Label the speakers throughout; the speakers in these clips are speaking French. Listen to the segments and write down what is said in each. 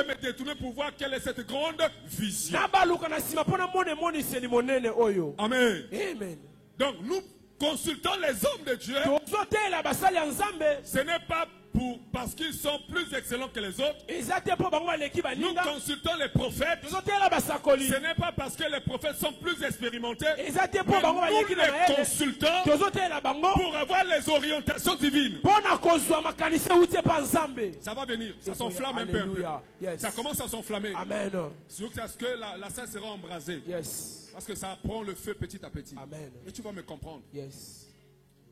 Speaker 1: me détourner pour voir quelle est cette grande vision. Amen.
Speaker 2: Amen.
Speaker 1: Donc nous consultons les hommes de Dieu. Ce n'est pas parce qu'ils sont plus excellents que les autres. Nous consultons les prophètes. Ce n'est pas parce que les prophètes sont plus expérimentés. Mais nous les consultons pour avoir les orientations divines. Ça va venir. Ça s'enflamme un peu. Ça commence à s'enflammer.
Speaker 2: Amen.
Speaker 1: Jusqu'à ce que la scène sera embrasée.
Speaker 2: Yes.
Speaker 1: Parce que ça prend le feu petit à petit.
Speaker 2: Amen.
Speaker 1: Et tu vas me comprendre.
Speaker 2: Yes.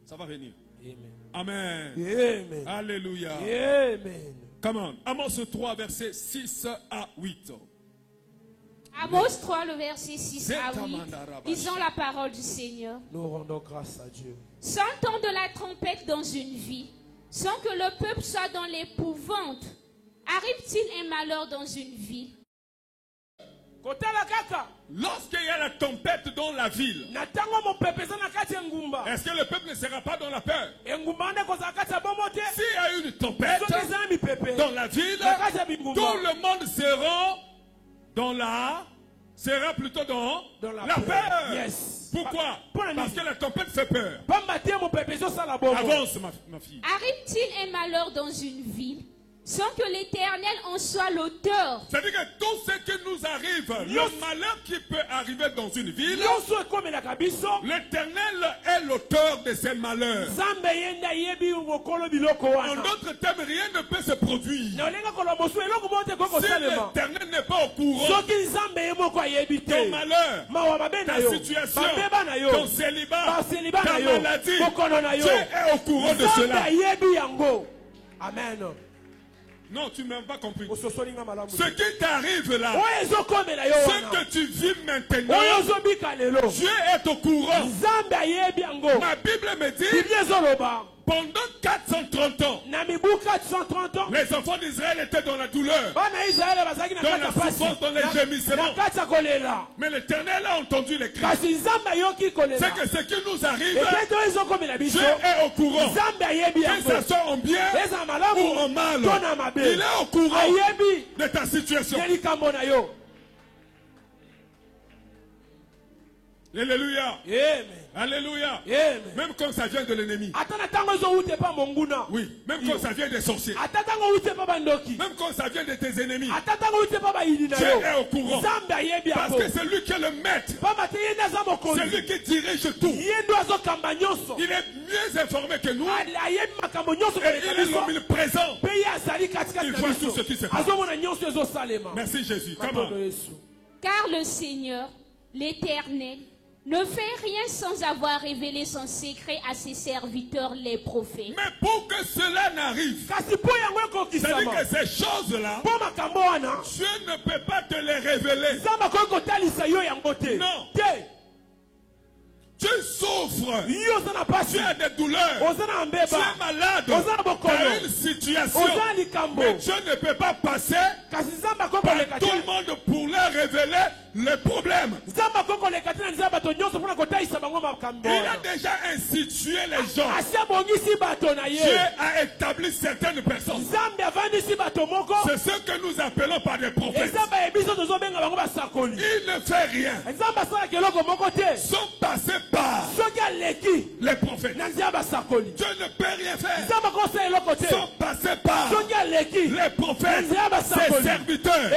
Speaker 1: Ça va venir.
Speaker 2: Amen.
Speaker 1: Amen.
Speaker 2: Amen.
Speaker 1: Alléluia.
Speaker 2: Amen.
Speaker 1: Come on. Amos 3, versets 6 à 8.
Speaker 3: Amos 3, le verset 6 à 8. Disons la parole du Seigneur.
Speaker 2: Nous rendons grâce à Dieu.
Speaker 3: Sans le temps de la trompette dans une vie, sans que le peuple soit dans l'épouvante, arrive-t-il un malheur dans une ville?
Speaker 1: Lorsqu'il y a la tempête dans la ville, est-ce que le peuple ne sera pas dans la peur? S'il y a une tempête dans la ville, tout le monde sera plutôt dans la peur.
Speaker 2: Yes.
Speaker 1: Pourquoi? Parce que la tempête fait peur. Avance, ma fille.
Speaker 3: Arrive-t-il un malheur dans une ville sans que l'Éternel en soit l'auteur?
Speaker 1: C'est-à-dire que tout ce qui nous arrive, le malheur qui peut arriver dans une ville, l'Éternel est l'auteur de ces malheurs. En d'autres termes, rien ne peut se produire si l'Éternel n'est pas au courant. Ton malheur, ta situation, ton célibat, ta maladie, Dieu est au courant de cela.
Speaker 2: Amen.
Speaker 1: Non, tu ne m'as pas compris. Ce qui t'arrive là, ce que tu vis maintenant, Dieu est au courant. Ma Bible me dit, pendant 430 ans, les enfants d'Israël étaient dans la douleur, dans la souffrance, dans les gémissements. Mais l'Éternel a entendu les cris. C'est que ce qui nous arrive, Dieu est au courant. Que ce soit en bien ou en mal, il est au courant de ta situation. Alléluia. Alléluia. Même quand ça vient de l'ennemi. Oui. Même quand ça vient des sorciers. Même quand ça vient de tes ennemis. Dieu est au courant. Parce que c'est lui qui est le maître. C'est lui qui dirige tout. Il est mieux informé que nous. Et il est omniprésent. Il voit tout ce qui se passe. Merci Jésus.
Speaker 3: Car le Seigneur, l'Éternel, ne fait rien sans avoir révélé son secret à ses serviteurs les prophètes.
Speaker 1: Mais pour que cela n'arrive, c'est-à-dire que ces choses-là, Dieu ne peut pas te les révéler. Non. Tu souffres, tu as des douleurs, tu es malade, tu as une situation, mais Dieu ne peut pas passer par tout le monde pour leur révéler le problème. Il a déjà institué les gens. Dieu a établi certaines personnes. C'est ce que nous appelons par des prophètes. Il ne fait rien sans passer par les prophètes. Dieu ne peut rien faire sans passer par les prophètes, ses serviteurs.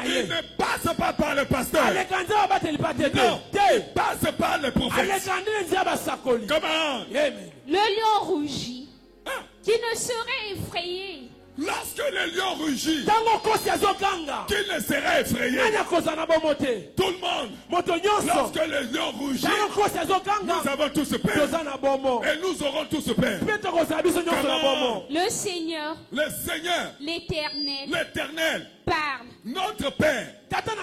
Speaker 1: Il ne passe pas par le pasteur. Non, il passe par le prophète. Comment?
Speaker 3: Le lion rugit, qui ne serait effrayé.
Speaker 1: Lorsque le lion rugit, qui ne serait effrayé? Tout le monde. Lorsque le lion rugit, nous avons tous peur. Et nous aurons tous peur. Comment?
Speaker 3: Le Seigneur,
Speaker 1: l'Éternel,
Speaker 3: parle.
Speaker 1: Notre Père,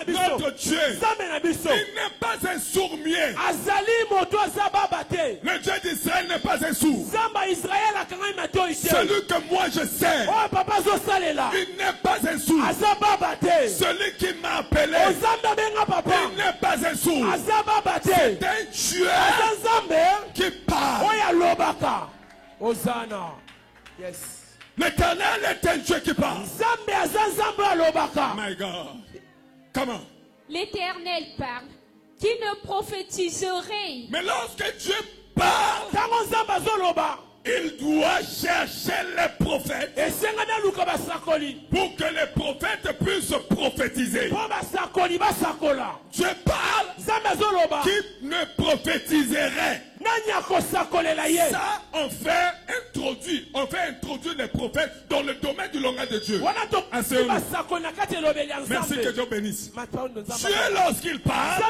Speaker 1: notre Dieu, il n'est pas un sourd-muet. Le Dieu d'Israël n'est pas un sourd. Celui que moi je sais, il n'est pas un sourd. Celui qui m'a appelé, il n'est pas un sourd. C'est un Dieu qui parle.
Speaker 2: Hosanna. Yes.
Speaker 1: L'Éternel est un Dieu qui parle. My God. Comment?
Speaker 3: L'Éternel parle. Qui ne prophétiserait?
Speaker 1: Mais lorsque Dieu parle, il doit chercher les prophètes pour que les prophètes puissent prophétiser. Dieu parle, qui ne prophétiserait. Ça, on fait introduire les prophètes dans le domaine du langage de Dieu. Merci, que Dieu bénisse. Dieu, lorsqu'il parle,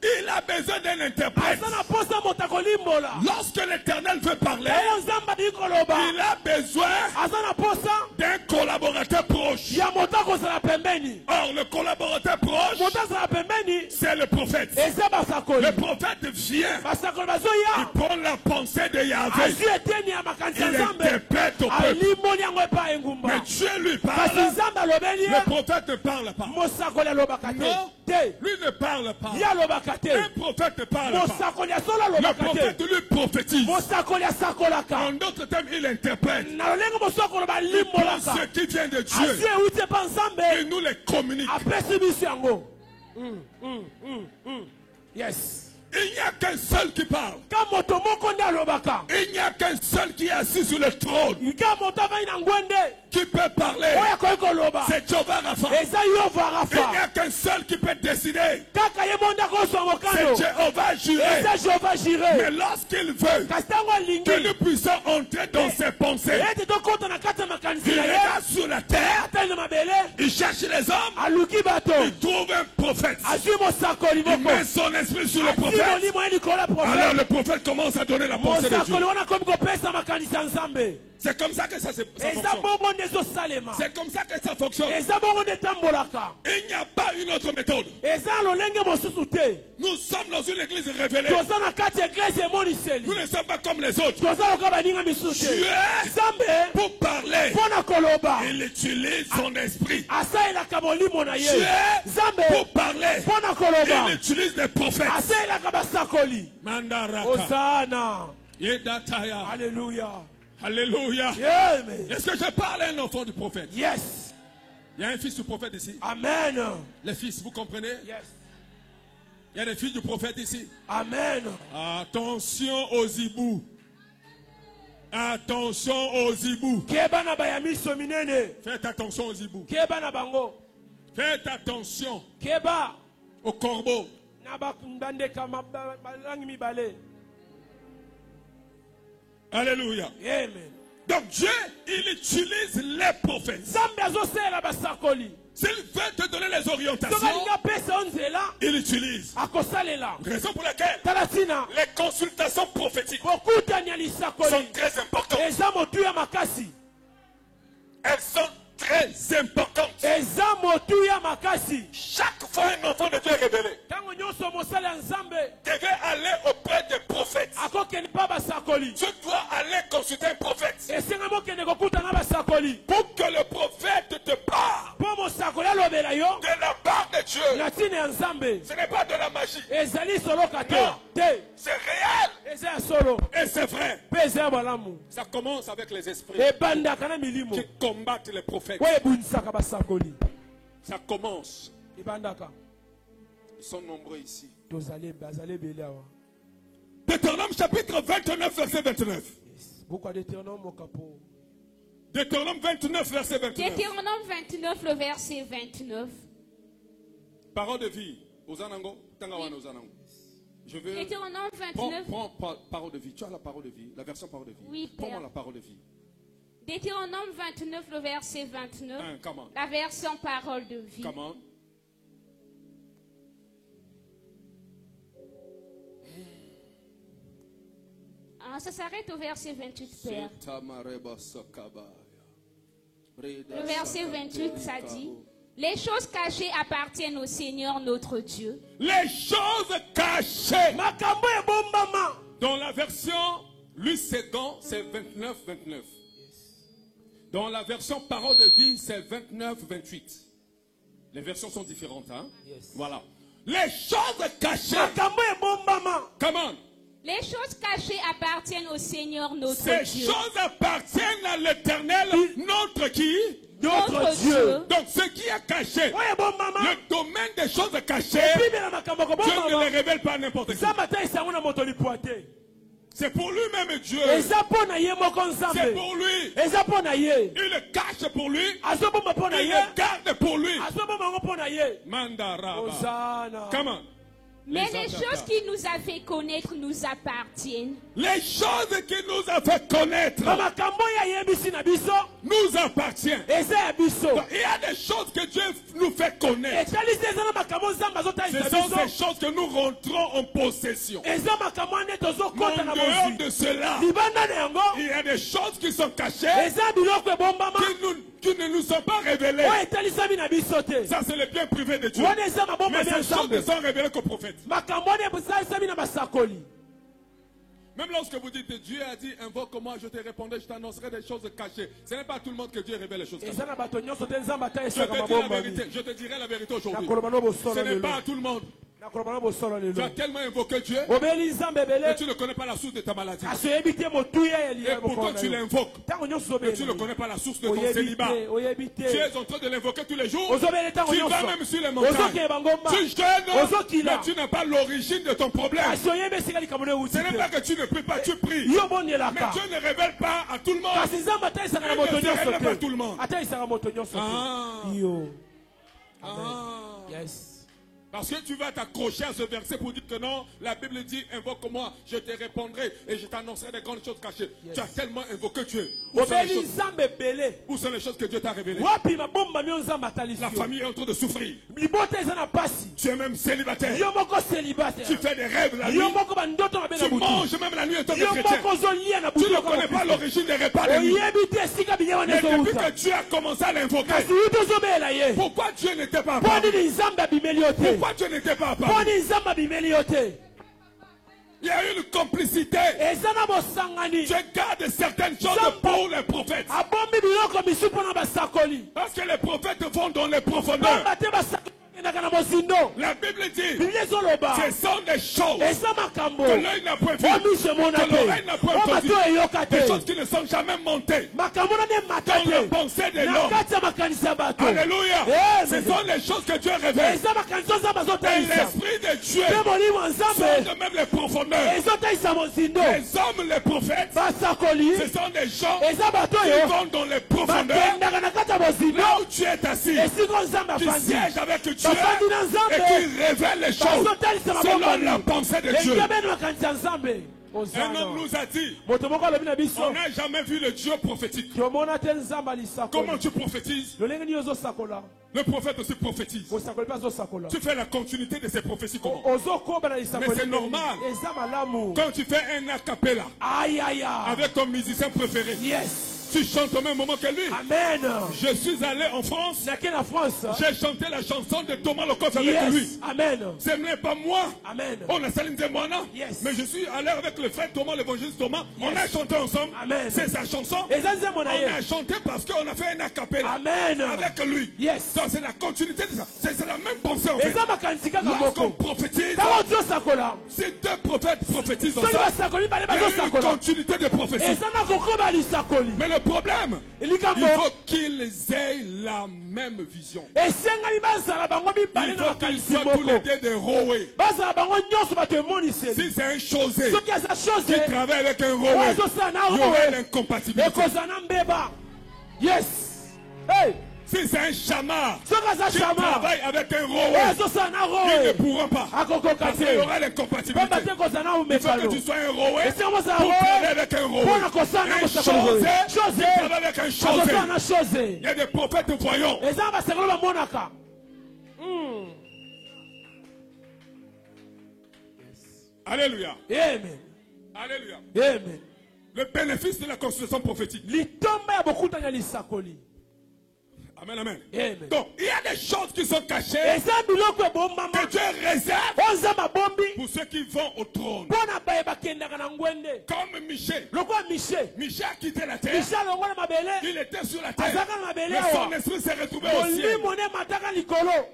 Speaker 1: il a besoin d'un interprète. Lorsque l'Éternel veut parler, il a besoin d'un collaborateur proche. Or, le collaborateur proche, c'est le prophète. Le prophète vient, il prend la pensée de Yahvé, il interprète au peuple. Mais Dieu lui parle. Le prophète ne parle pas. Non, lui ne parle pas. Un prophète parle pas. Le prophète lui prophétise. En d'autres termes, il interprète. Il prend ce qui vient de Dieu et nous les communique.
Speaker 2: Yes.
Speaker 1: Il n'y a qu'un seul qui parle. Il n'y a qu'un seul qui est assis sur le trône qui peut parler. C'est Jéhovah Rapha. Il n'y a qu'un seul qui peut décider. C'est Jéhovah Jireh. Mais lorsqu'il veut que nous puissions entrer dans ses pensées, il regarde sur la terre, il cherche les hommes, il trouve un prophète, il met son esprit sur le prophète. Alors le prophète commence à donner la pensée de Dieu. C'est comme ça que ça fonctionne. C'est comme ça que ça fonctionne. Il n'y a pas une autre méthode. Nous sommes dans une église révélée. Nous ne sommes pas comme les autres. Dieu, pour parler, il utilise son esprit. Dieu, pour parler, il utilise des prophètes. Mandaraka.
Speaker 2: Alléluia.
Speaker 1: Alléluia.
Speaker 2: Yeah,
Speaker 1: est-ce que je parle à un enfant du prophète?
Speaker 2: Yes.
Speaker 1: Il y a un fils du prophète ici.
Speaker 2: Amen.
Speaker 1: Les fils, vous comprenez?
Speaker 2: Yes.
Speaker 1: Il y a des fils du prophète ici.
Speaker 2: Amen.
Speaker 1: Attention aux hibous. Attention aux hibous. Faites attention aux hibous. Faites attention aux corbeaux. Alléluia.
Speaker 2: Amen.
Speaker 1: Donc Dieu, il utilise les prophètes. S'il veut te donner les orientations, il utilise. Raison pour laquelle les consultations prophétiques sont très importantes. Elles sont très importantes. Chaque fois un enfant de Dieu est révélé, devait aller auprès des prophètes. Tu dois aller consulter un prophète pour que le prophète te parle de la part de Dieu. Ce n'est pas de la magie. Non, c'est réel et c'est vrai. Ça commence avec les esprits qui combattent les prophètes. Ça commence. Ils sont nombreux ici. Deutéronome chapitre 29 verset 29. Deutéronome 29 verset 29.
Speaker 3: Deutéronome 29 le verset 29.
Speaker 1: Parole de vie. Je veux.
Speaker 3: Deutéronome 29.
Speaker 1: Prends parole de vie. Tu as la parole de vie. La version parole de vie.
Speaker 3: Oui,
Speaker 1: prends-moi la parole de vie.
Speaker 3: Deutéronome 29 le verset 29.
Speaker 1: Come on.
Speaker 3: La version parole de vie.
Speaker 1: Come on.
Speaker 3: Ça s'arrête au verset 28, Père. Le verset 28, ça dit: les choses cachées appartiennent au Seigneur notre Dieu.
Speaker 1: Les choses cachées. Dans la version Louis II, c'est 29-29. Dans la version Parole de vie, c'est 29-28. Les versions sont différentes, hein?
Speaker 2: Yes.
Speaker 1: Voilà. Les choses cachées. Comment?
Speaker 3: Les choses cachées appartiennent au Seigneur notre
Speaker 1: Ces
Speaker 3: Dieu.
Speaker 1: choses appartiennent à l'Éternel, notre qui?
Speaker 3: d'autres dieux.
Speaker 1: Donc ce qui est caché, le domaine des choses cachées, Dieu ne les révèle pas à n'importe qui. C'est pour lui-même Dieu. C'est pour lui. Il le cache pour lui. Il le garde pour lui. Mandaraba. Comment?
Speaker 3: Mais les choses qu'il nous a fait connaître nous appartiennent.
Speaker 1: Les choses qu'il nous a fait connaître nous appartiennent. Donc, il y a des choses que Dieu nous fait connaître. Ce sont ces choses que nous rentrons en possession. Mais en dehors de cela, il y a des choses qui sont cachées, qui ne nous sont pas révélées. Ça, c'est le bien privé de Dieu. Mais ces choses ne sont révélées qu'aux prophètes. Même lorsque vous dites Dieu a dit invoque-moi, je te répondrai, je t'annoncerai des choses cachées. Ce n'est pas à tout le monde que Dieu révèle les choses cachées. Je te dirai la vérité aujourd'hui. Ce n'est pas à tout le monde. Tu as tellement invoqué Dieu et tu ne connais pas la source de ta maladie. Et pourtant tu l'invoques. Et tu ne connais pas la source de ton célibat. Tu es en train de l'invoquer tous les jours. Tu vas même sur les montagnes. Tu jeûnes, mais tu n'as pas l'origine de ton problème. Ce n'est pas que tu ne pries pas, tu pries. Mais Dieu ne révèle pas à tout le monde. Il ne révèle pas à tout le monde. Yes. Parce que tu vas t'accrocher à ce verset pour dire que non, la Bible dit invoque-moi, je te répondrai et je t'annoncerai des grandes choses cachées. Yes. Tu as tellement invoqué Dieu. Où sont les choses que Dieu t'a révélées? La famille est en train de souffrir. Tu es même célibataire. Tu fais des rêves la nuit. Tu manges même la nuit en tant que chrétien. Tu ne connais pas l'origine des repas de nuit. Mais depuis que Dieu a commencé à l'invoquer, pourquoi Dieu n'était pas apparu? Pourquoi Dieu n'était pas apparu? Il y a une complicité. Dieu garde certaines choses pour les prophètes. Parce que les prophètes vont dans les profondeurs. La Bible dit ce sont des choses que l'œil n'a point vues, que l'oreille n'a point entendu, des choses qui ne sont jamais montées dans la pensée de l'homme. Alléluia. Ce sont les choses que Dieu révèle. Et l'Esprit de Dieu sonde même les profondeurs. Les hommes, les prophètes, ce sont des gens qui vont dans les profondeurs. Là où tu es assis, tu sièges avec Dieu et qui révèle les choses selon la pensée de Dieu. Un homme nous a dit, on n'a jamais vu le Dieu prophétique. Comment tu prophétises? Le prophète aussi prophétise. Tu fais la continuité de ces prophéties comment? Mais c'est normal. Quand tu fais un a cappella avec ton musicien préféré, tu chantes au même moment que lui.
Speaker 2: Amen.
Speaker 1: Je suis allé en France. J'ai chanté la chanson de Thomas Lecoq avec lui.
Speaker 2: Amen.
Speaker 1: Ce n'est pas moi.
Speaker 2: Amen.
Speaker 1: On a salué Moana. Mais je suis allé avec le frère Thomas, l'évangéliste Thomas. On a chanté ensemble. C'est sa chanson. On a chanté parce qu'on a fait un a cappella avec lui. Donc c'est la continuité de ça. C'est la même pensée en fait. Lorsqu'on prophétise, si deux prophètes prophétisent ensemble, il y a une continuité de prophétie. Mais le problème, il faut qu'ils aient la même vision. Il faut qu'ils soient tous les deux des roués. Si c'est un chosé qui travaille avec un roué, il y aura l'incompatibilité. Si c'est un chamard qui travaille avec un roué, ils ne pourront pas. Parce qu'il y aura l'incompatibilité. Il faut que tu sois un roué pour travailler avec un roué. Un chosé qui travaille avec un chosé. Il y a des prophètes voyants. Alléluia.
Speaker 2: Amen.
Speaker 1: Alléluia.
Speaker 2: Amen.
Speaker 1: Le bénéfice de la consultation prophétique. Amen, amen. Donc, il y a des choses qui sont cachées que Dieu réserve pour ceux qui vont au trône. Comme Michée. Michée a quitté la terre. Il était sur la terre. Mais son esprit s'est retrouvé au ciel.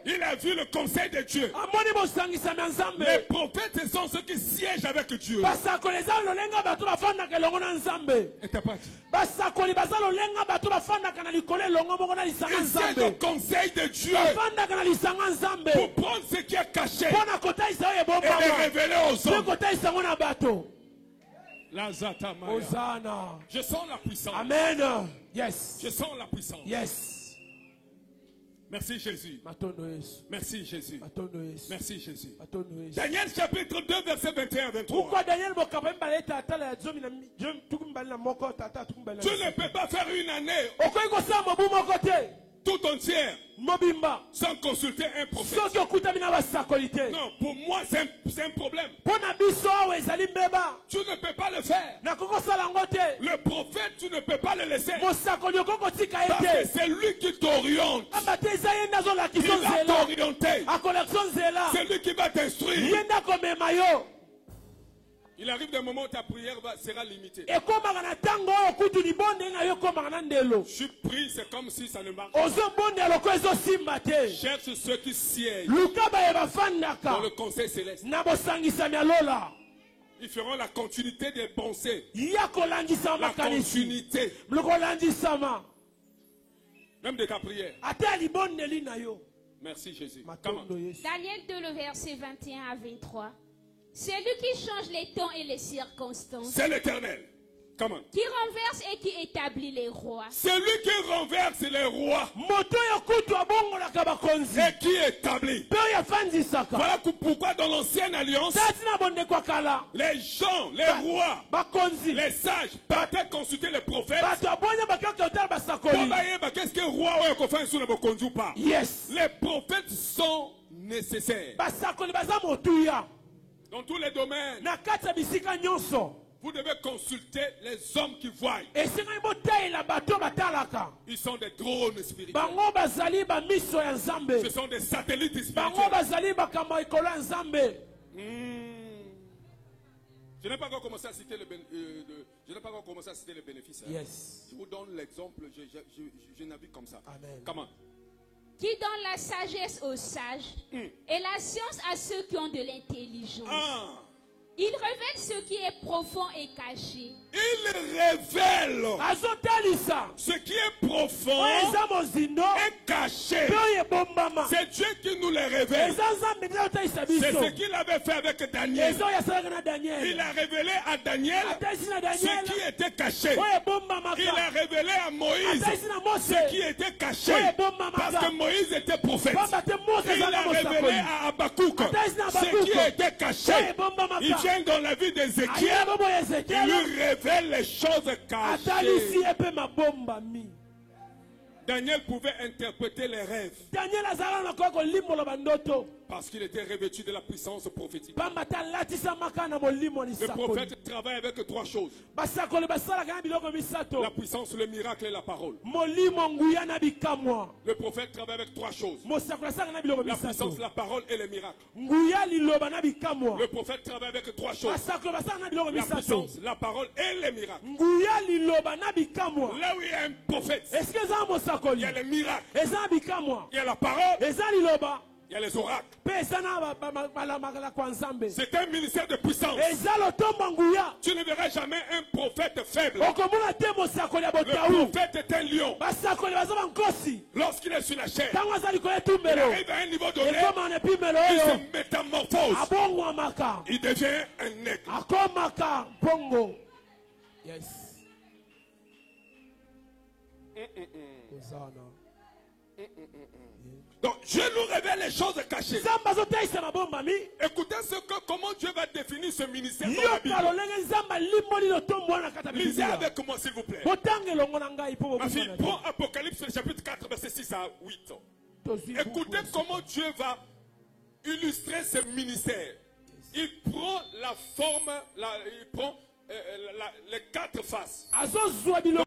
Speaker 1: Il a vu le conseil de Dieu. Les prophètes, ce sont ceux qui siègent avec Dieu. Et t'as pas dit. Ils siègent au conseil de Dieu pour prendre ce qui est caché et le révéler aux hommes. Je sens la puissance.
Speaker 2: Amen. Yes.
Speaker 1: Je sens la puissance.
Speaker 2: Yes.
Speaker 1: Merci Jésus. Merci Jésus. Merci Jésus.
Speaker 2: Daniel
Speaker 1: chapitre 2 verset 21 à 23. Tu ne peux pas faire une année tout entière sans consulter un prophète. Non, pour moi c'est un problème. Tu ne peux pas le faire. Le prophète, tu ne peux pas le laisser. Parce que c'est lui qui t'oriente. Il va t'orienter. C'est lui qui va t'instruire. Il arrive des moments où ta prière sera limitée. Je prie, c'est comme si ça ne marche pas. Cherche ceux qui siègent dans le conseil céleste. Ils feront la continuité des pensées. La continuité. Même de ta prière. Merci Jésus.
Speaker 3: Daniel 2, le verset 21 à 23. C'est lui qui change les temps et les circonstances.
Speaker 1: C'est l'Éternel. Comment?
Speaker 3: Qui renverse et qui établit les rois.
Speaker 1: C'est lui qui renverse les rois. Et qui établit. Voilà pourquoi dans l'ancienne alliance, les gens, les rois, les sages partaient consulter les prophètes. Qu'est-ce que roi ou pas?
Speaker 2: Yes.
Speaker 1: Les prophètes sont nécessaires. Dans tous les domaines, vous devez consulter les hommes qui voient. Ils sont des drones spirituels. Ce sont des satellites spirituels. Je n'ai pas encore commencé à citer le bénéfice.
Speaker 2: Yes.
Speaker 1: Je vous donne l'exemple. Je navigue comme ça.
Speaker 2: Amen.
Speaker 1: Comment?
Speaker 3: Qui donne la sagesse aux sages et la science à ceux qui ont de l'intelligence. Il révèle ce qui est profond et caché.
Speaker 1: Il révèle ce qui est profond et caché. C'est Dieu qui nous le révèle. C'est ce qu'il avait fait avec Daniel. Il a révélé à Daniel ce qui était caché. Il a révélé à Moïse ce qui était caché. Parce que Moïse était prophète. Il a révélé à Habakkuk ce qui était caché. Il vient dans la vie d'Ézéchiel. Il lui révèle les choses cachées. Daniel pouvait interpréter les rêves. Parce qu'il était revêtu de la puissance prophétique. Le prophète travaille avec trois choses. La puissance, le miracle et la parole. Le prophète travaille avec trois choses. La puissance, la parole et le miracle. Le prophète travaille avec trois choses. La puissance, la parole et le miracle. Là où il y a un prophète, il y a le miracle, il y a la parole, il y a les oracles. C'est un ministère de puissance. Tu ne verras jamais un prophète faible. Le prophète est un lion. Lorsqu'il est sur la chair, il arrive à un niveau donné, il se métamorphose. Il devient un aigle.
Speaker 2: Yes.
Speaker 1: Donc Dieu nous révèle les choses cachées. Écoutez comment Dieu va définir ce ministère dans la Bible. Lisez avec moi s'il vous plaît. Ma fille, prends Apocalypse chapitre 4 verset 6 à 8. Écoutez comment Dieu va illustrer ce ministère. Il prend la forme, il prend les quatre faces.